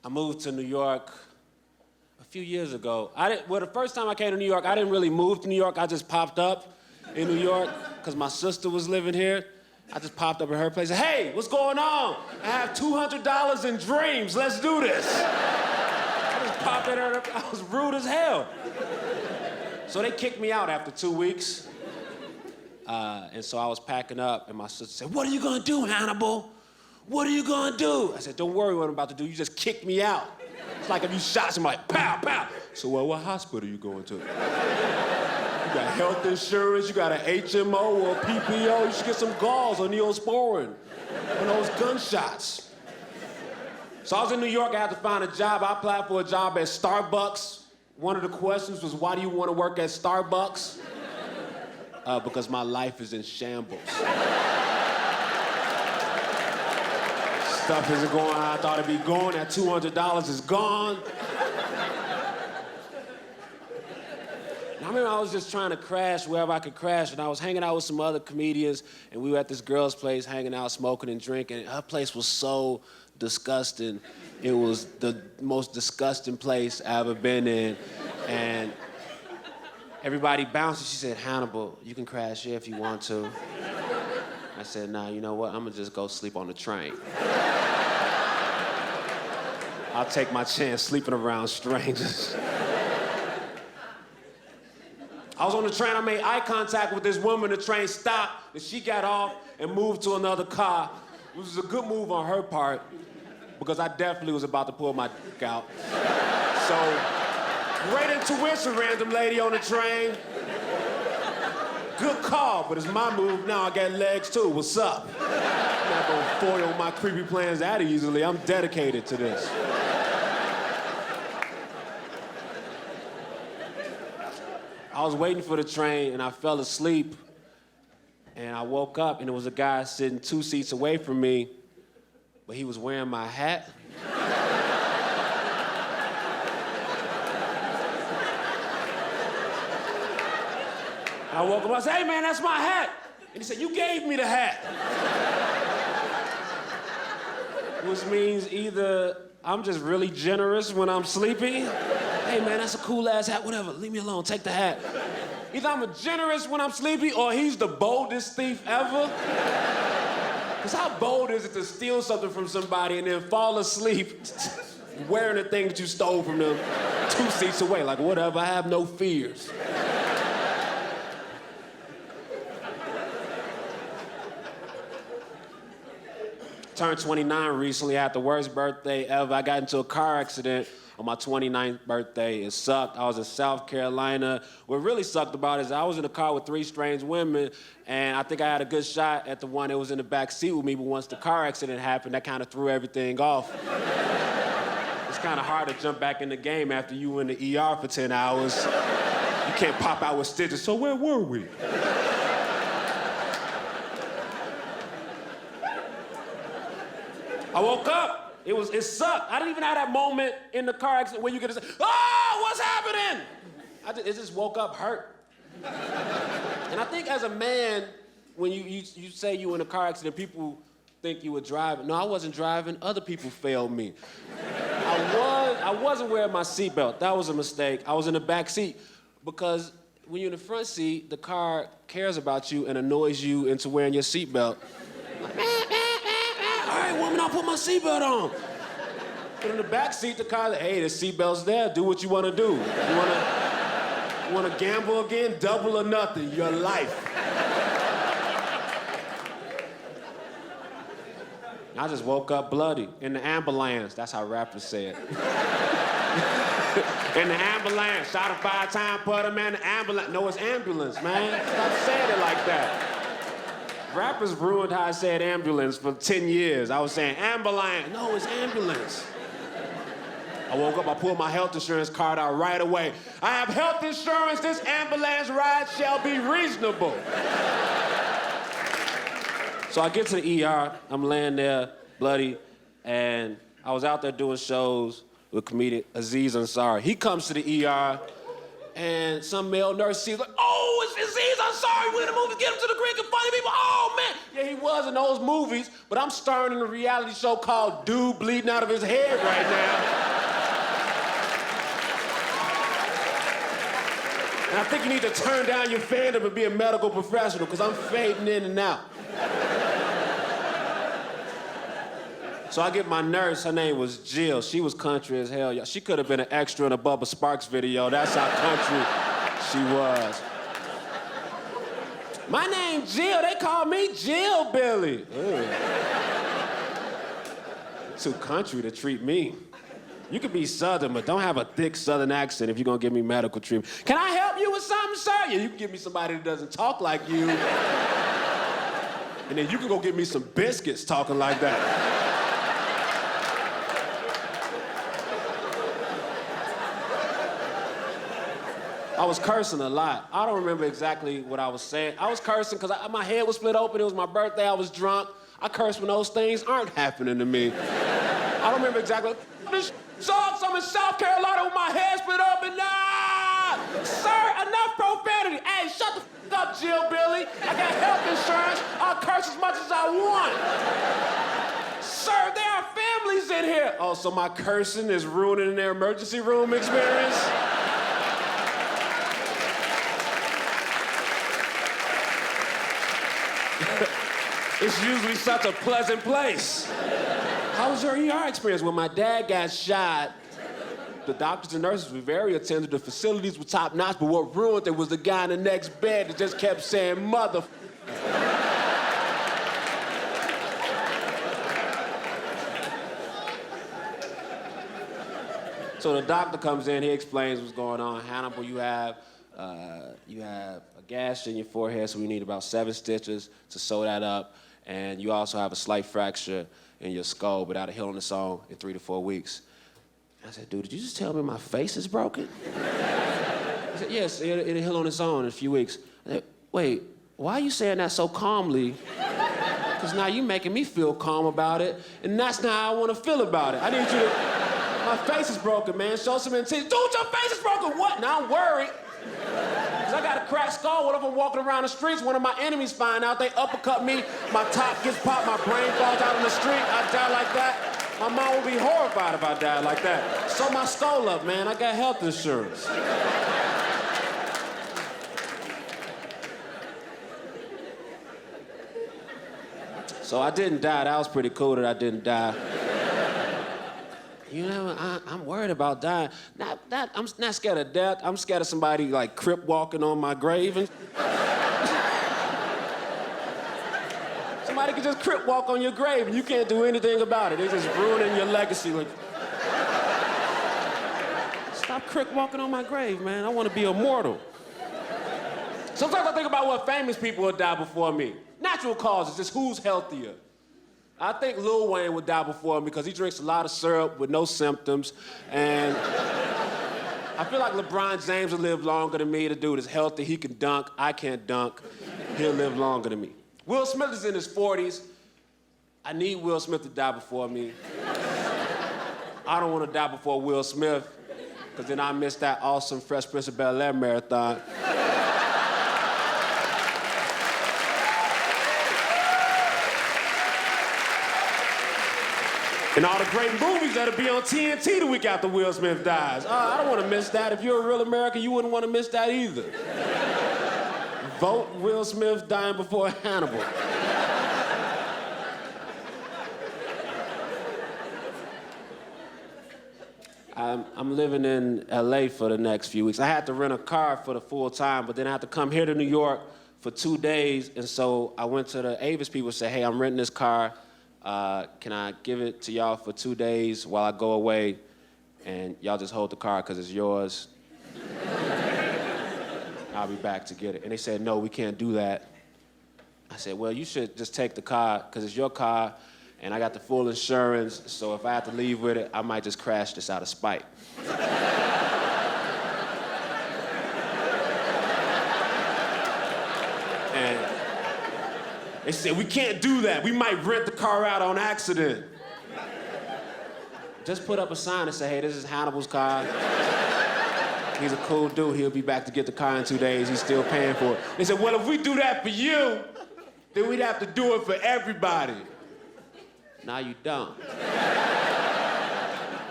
I moved to New York a few years ago. The first time I came to New York, I didn't really move to New York. I just popped up in New York because my sister was living here. I just popped up at her place and said, hey, what's going on? I have $200 in dreams. Let's do this. I just popped at her. I was rude as hell. So they kicked me out after 2 weeks. And so I was packing up, and my sister said, what are you going to do, Hannibal? What are you going to do? I said, don't worry what I'm about to do. You just kicked me out. It's like if you shot somebody, pow, pow. So, well, what hospital are you going to? You got health insurance, you got an HMO or a PPO, you should get some gauze or Neosporin for those gunshots. So I was in New York, I had to find a job. I applied for a job at Starbucks. One of the questions was, why do you want to work at Starbucks? Because my life is in shambles. Stuff isn't going how I thought it'd be going. That $200 is gone. I remember I was just trying to crash wherever I could crash, and I was hanging out with some other comedians, and we were at this girl's place hanging out, smoking and drinking, and her place was so disgusting. It was the most disgusting place I ever been in, and everybody bounced, and she said, Hannibal, you can crash here if you want to. I said, nah, you know what? I'm gonna just go sleep on the train. I'll take my chance sleeping around strangers. I was on the train, I made eye contact with this woman, the train stopped, and she got off and moved to another car, which was a good move on her part, because I definitely was about to pull my dick out. So, great intuition, random lady on the train. Good call, but it's my move now, I got legs too, what's up? I'm not gonna foil my creepy plans that easily, I'm dedicated to this. I was waiting for the train, and I fell asleep, and I woke up, and there was a guy sitting 2 seats away from me, but he was wearing my hat. I woke up, I said, hey, man, that's my hat. And he said, you gave me the hat. Which means either I'm just really generous when I'm sleepy. Hey, man, that's a cool-ass hat, whatever, leave me alone, take the hat. Either I'm generous when I'm sleepy or he's the boldest thief ever. Because how bold is it to steal something from somebody and then fall asleep wearing the thing that you stole from them 2 seats away? Like, whatever, I have no fears. Turned 29 recently. I had the worst birthday ever. I got into a car accident on my 29th birthday. It sucked. I was in South Carolina. What really sucked about it is I was in a car with 3 strange women, and I think I had a good shot at the one that was in the back seat with me, but once the car accident happened, that kind of threw everything off. It's kind of hard to jump back in the game after you were in the ER for 10 hours. You can't pop out with stitches. So where were we? I woke up. It sucked. I didn't even have that moment in the car accident where you could just say, oh, what's happening? It just woke up hurt. And I think as a man, when you say you were in a car accident, people think you were driving. No, I wasn't driving. Other people failed me. I wasn't wearing my seatbelt. That was a mistake. I was in the back seat because when you're in the front seat, the car cares about you and annoys you into wearing your seatbelt. All right, woman, I'll put my seatbelt on. But in the back seat, the car, hey, the seatbelt's there. Do what you want to do. You want to gamble again? Double or nothing. Your life. I just woke up bloody in the ambulance. That's how rappers say it. In the ambulance. Shot him 5 times, put him in the ambulance. No, it's ambulance, man. Stop saying it like that. Rappers ruined how I said ambulance for 10 years. I was saying ambulance. No, it's ambulance. I woke up, I pulled my health insurance card out right away. I have health insurance. This ambulance ride shall be reasonable. So I get to the ER. I'm laying there, bloody, and I was out there doing shows with comedian Aziz Ansari. He comes to the ER, and some male nurse sees like, oh, it's Aziz Ansari. We're in the movie. Get him to the Greek and funny people. Oh, man. Yeah, Yeah, he was in those movies, but I'm starring in a reality show called Dude Bleeding Out of His Head right now. And I think you need to turn down your fandom and be a medical professional, because I'm fading in and out. So I get my nurse, her name was Jill. She was country as hell. She could have been an extra in a Bubba Sparks video. That's how country she was. My name Jill, they call me Jill Billy. Too country to treat me. You could be Southern, but don't have a thick Southern accent if you're gonna give me medical treatment. Can I help you with something, sir? Yeah, you can give me somebody that doesn't talk like you. And then you can go get me some biscuits talking like that. I was cursing a lot. I don't remember exactly what I was saying. I was cursing because my head was split open. It was my birthday. I was drunk. I cursed when those things aren't happening to me. I don't remember exactly. This sucks. I'm in South Carolina with my head split open. Nah! Sir, enough profanity. Hey, shut the up, Jill Billy. I got health insurance. I'll curse as much as I want. Sir, there are families in here. Oh, so my cursing is ruining their emergency room experience? It's usually such a pleasant place. How was your ER experience? When my dad got shot, the doctors and nurses were very attentive. The facilities were top-notch, but what ruined it was the guy in the next bed that just kept saying, mother. So the doctor comes in, he explains what's going on. Hannibal, you have a gash in your forehead, so we need about 7 stitches to sew that up. And you also have a slight fracture in your skull, but that'll heal on its own in 3 to 4 weeks. I said, dude, did you just tell me my face is broken? He said, yes, it'll heal on its own in a few weeks. I said, wait, why are you saying that so calmly? Because now you're making me feel calm about it, and that's not how I want to feel about it. I need you to, my face is broken, man. Show some intent. Dude, your face is broken. What? Now I'm worried. Because I got a cracked skull. What if I'm walking around the streets? One of my enemies find out, they uppercut me, my top gets popped, my brain falls out in the street, I die like that. My mom would be horrified if I died like that. Sew my skull up, man. I got health insurance. So I didn't die. That was pretty cool that I didn't die. You know, I'm worried about dying. I'm not scared of death. I'm scared of somebody like crip walking on my grave. And somebody can just crip walk on your grave and you can't do anything about it. They're just ruining your legacy. Like, stop crip walking on my grave, man. I want to be immortal. Sometimes I think about what famous people would die before me. Natural causes, just who's healthier. I think Lil Wayne would die before him because he drinks a lot of syrup with no symptoms. And I feel like LeBron James will live longer than me. The dude is healthy. He can dunk. I can't dunk. He'll live longer than me. Will Smith is in his 40s. I need Will Smith to die before me. I don't want to die before Will Smith because then I miss that awesome Fresh Prince of Bel-Air marathon. And all the great movies that'll be on TNT the week after Will Smith dies. I don't want to miss that. If you're a real American, you wouldn't want to miss that either. Vote Will Smith dying before Hannibal. I'm living in LA for the next few weeks. I had to rent a car for the full time, but then I had to come here to New York for 2 days. And so I went to the Avis people and said, hey, I'm renting this car. Can I give it to y'all for 2 days while I go away, and y'all just hold the car because it's yours? I'll be back to get it. And they said, no, we can't do that. I said, well, you should just take the car because it's your car, and I got the full insurance, so if I have to leave with it, I might just crash this out of spite. And they said, we can't do that. We might rent the car out on accident. Just put up a sign and say, hey, this is Hannibal's car. He's a cool dude. He'll be back to get the car in 2 days. He's still paying for it. They said, well, if we do that for you, then we'd have to do it for everybody. Now you don't.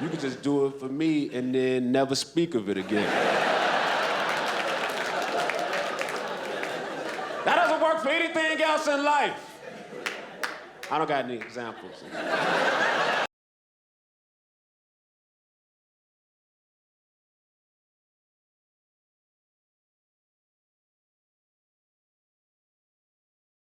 You could just do it for me and then never speak of it again. That doesn't work for anything else in life. I don't got any examples.